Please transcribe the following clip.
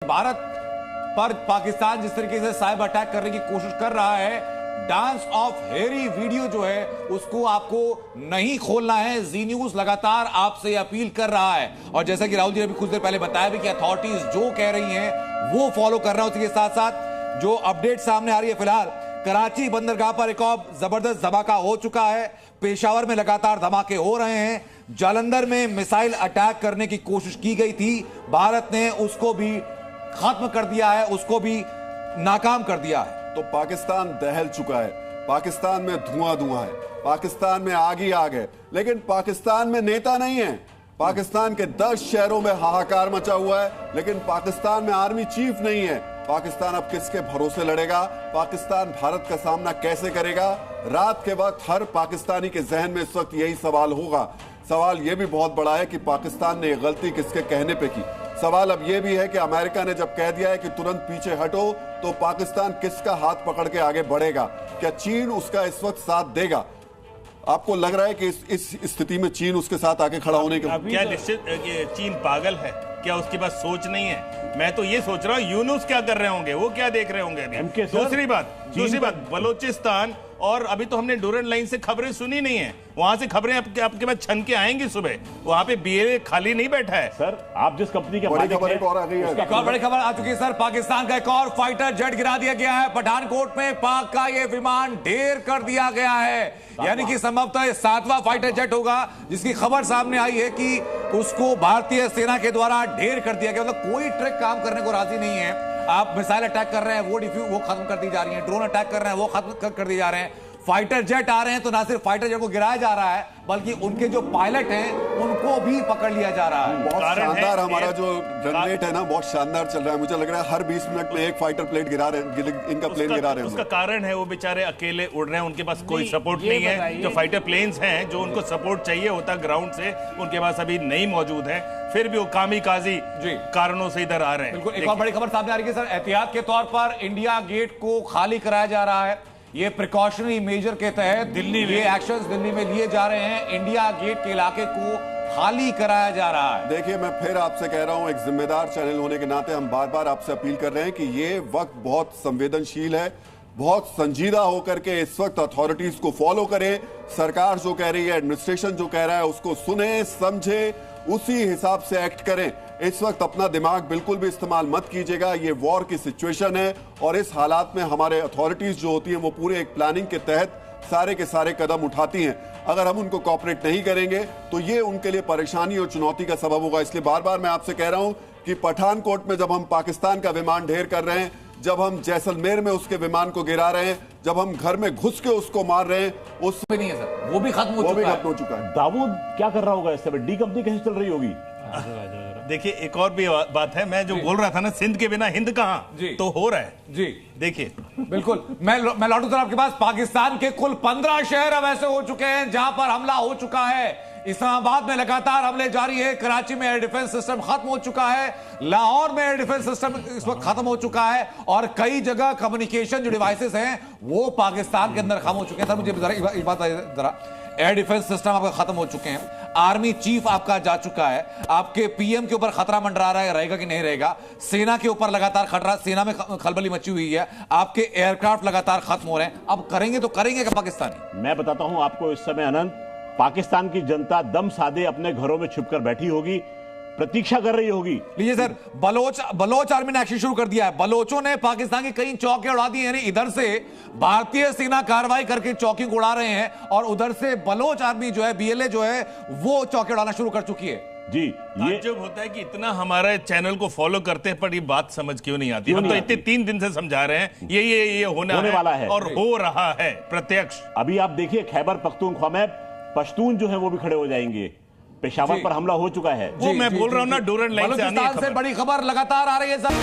भारत पर पाकिस्तान जिस तरीके से साइबर अटैक करने की कोशिश कर रहा है, डांस ऑफ हेरी वीडियो जो है उसको आपको नहीं खोलना है। जी न्यूज लगातार आपसे अपील कर रहा है और जैसा कि राहुल जी ने भी कुछ देर पहले बताया भी कि अथॉरिटीज जो कह रही हैं वो फॉलो कर रहा है। उसके साथ साथ जो अपडेट सामने आ रही है, फिलहाल कराची बंदरगाह पर एक और जबरदस्त धमाका हो चुका है। पेशावर में लगातार धमाके हो रहे हैं। जालंधर में मिसाइल अटैक करने की कोशिश की गई थी, भारत ने उसको भी खत्म कर दिया है, उसको भी नाकाम कर दिया है। तो पाकिस्तान दहल चुका है, पाकिस्तान में धुआं धुआं है, पाकिस्तान में आग ही आग है, लेकिन पाकिस्तान में नेता नहीं है। पाकिस्तान के 10 शहरों में हाहाकार मचा हुआ है, लेकिन पाकिस्तान में आर्मी चीफ नहीं है। पाकिस्तान अब किसके भरोसे लड़ेगा? पाकिस्तान भारत का सामना कैसे करेगा? रात के वक्त हर पाकिस्तानी के जहन में इस वक्त यही सवाल होगा। सवाल यह भी बहुत बड़ा है कि पाकिस्तान ने गलती किसके कहने पे की। सवाल अब यह भी है कि अमेरिका ने जब कह दिया है कि तुरंत पीछे हटो, तो पाकिस्तान किसका हाथ पकड़ के आगे बढ़ेगा? क्या चीन उसका इस वक्त साथ देगा? आपको लग रहा है कि इस स्थिति में चीन उसके साथ आके खड़ा होने के क्या निश्चित चीन पागल है? क्या उसके पास सोच नहीं है? मैं तो ये सोच रहा हूँ यूनुस क्या कर रहे होंगे, वो क्या देख रहे होंगे अभी। दूसरी बात बलोचिस्तान, और अभी तो हमने डोरेंट लाइन से खबरें सुनी नहीं है, वहां से खबरें आपके पास छन के आएंगी सुबह। वहां पे बीएलए खाली नहीं बैठा है। सर आप जिस कंपनी के बड़ी खबर एक और बड़ी खबर आ चुकी है सर। पाकिस्तान का एक और फाइटर जेट गिरा दिया गया है पठानकोट में। पाक का ये विमान ढेर कर दिया गया है, यानी कि संभवतः 7वां फाइटर जेट होगा जिसकी खबर सामने आई है कि उसको भारतीय सेना के द्वारा ढेर कर दिया गया। मतलब कोई ट्रिक काम करने को राजी नहीं है। आप मिसाइल अटैक कर रहे हैं वो खत्म कर दी जा रही है, ड्रोन अटैक कर रहे हैं वो खत्म कर दिए जा रहे हैं। फाइटर जेट आ रहे हैं तो ना सिर्फ फाइटर जेट को गिराया जा रहा है, बल्कि उनके जो पायलट हैं उनको भी पकड़ लिया जा रहा है। बहुत शानदार हमारा जो रन रेट है ना, बहुत शानदार चल रहा है। मुझे लग रहा है हर 20 मिनट में एक फाइटर प्लेन गिरा रहे हैं, इनका प्लेन गिरा रहे हैं। उसका कारण है वो बेचारे अकेले उड़ रहे हैं, उनके पास कोई सपोर्ट नहीं है। जो फाइटर प्लेन्स हैं जो उनको सपोर्ट चाहिए होता ग्राउंड से, उनके पास अभी नहीं मौजूद है। फिर भी वो कामीकाजी कारणों से इधर आ रहे हैं। बिल्कुल, एक और बड़ी खबर सामने आ रही है सर। एहतियात के तौर पर इंडिया गेट को खाली कराया जा रहा है। ये प्रिकॉशनरी मेजर के तहत दिल्ली में लिए जा रहे हैं। इंडिया गेट के इलाके को खाली कराया जा रहा है। देखिए, मैं फिर आपसे कह रहा हूं, एक जिम्मेदार चैनल होने के नाते हम बार बार आपसे अपील कर रहे हैं कि ये वक्त बहुत संवेदनशील है। बहुत संजीदा होकर के इस वक्त अथॉरिटीज को फॉलो करें। सरकार जो कह रही है, एडमिनिस्ट्रेशन जो कह रहा है, उसको सुने, समझे, उसी हिसाब से एक्ट करें। इस वक्त अपना दिमाग बिल्कुल भी इस्तेमाल मत कीजिएगा। ये वॉर की सिचुएशन है और इस हालात में हमारे अथॉरिटीज जो होती हैं वो पूरे एक प्लानिंग के तहत सारे के सारे कदम उठाती हैं। अगर हम उनको कोऑपरेट नहीं करेंगे तो ये उनके लिए परेशानी और चुनौती का सबब होगा। इसलिए बार बार मैं आपसे कह रहा हूं कि पठानकोट में जब हम पाकिस्तान का विमान ढेर कर रहे हैं, जब हम जैसलमेर में उसके विमान को गिरा रहे हैं, जब हम घर में घुस के उसको मार रहे हैं, उस भी नहीं है सर, वो भी खत्म हो चुका है। दाऊद क्या कर रहा होगा इस समय? डी कंपनी कैसे चल रही होगी? देखिए, एक और भी बात है, मैं जो बोल रहा था ना, सिंध के बिना हिंद कहां, तो हो रहा है जी। देखिए, बिल्कुल, मैं लौटू सर आपके पास। पाकिस्तान के कुल 15 शहर अब ऐसे हो चुके हैं जहां पर हमला हो चुका है। इस्लामाबाद में लगातार हमले जारी है। कराची में एयर डिफेंस सिस्टम खत्म हो चुका है। लाहौर में एयर डिफेंस सिस्टम इस वक्त खत्म हो चुका है और कई जगह कम्युनिकेशन जो डिवाइसेस हैं वो पाकिस्तान के अंदर खत्म हो चुके हैं। सर मुझे जरा एयर डिफेंस सिस्टम आपका खत्म हो चुके हैं। आर्मी चीफ आपका जा चुका है। आपके पीएम के ऊपर खतरा मंडरा रहा है, रहेगा कि नहीं रहेगा। सेना के ऊपर लगातार खतरा, सेना में खलबली मची हुई है। आपके एयरक्राफ्ट लगातार खत्म हो रहे हैं। अब करेंगे तो करेंगे क्या पाकिस्तानी? मैं बताता हूं आपको, इस समय अनंत, पाकिस्तान की जनता दम साधे अपने घरों में छुपकर बैठी होगी, प्रतीक्षा कर रही होगी। लीजिए सर, बलोच आर्मी ने एक्शन शुरू कर दिया है। बलोचों ने पाकिस्तान की कई चौकियां उड़ा दी, यानी इधर से भारतीय सेना कार्रवाई करके चौकी को उड़ा रहे हैं और उधर से बलोच आर्मी जो है, बीएलए जो है, वो चौकी उड़ाना शुरू कर चुकी है। जी, ये जब होता है कि इतना हमारे चैनल को फॉलो करते हैं, पर ये बात समझ क्यों नहीं आती? हम तो इतने 3 दिन से समझा रहे हैं ये होने वाला है और हो रहा है प्रत्यक्ष। अभी आप देखिए, खैबर पख्तूनख्वा में पश्तून जो है वो भी खड़े हो जाएंगे। पेशावर पर हमला हो चुका है। वो मैं बोल रहा हूं ना, डोरेंट लाइन से बड़ी खबर लगातार आ रही है सर।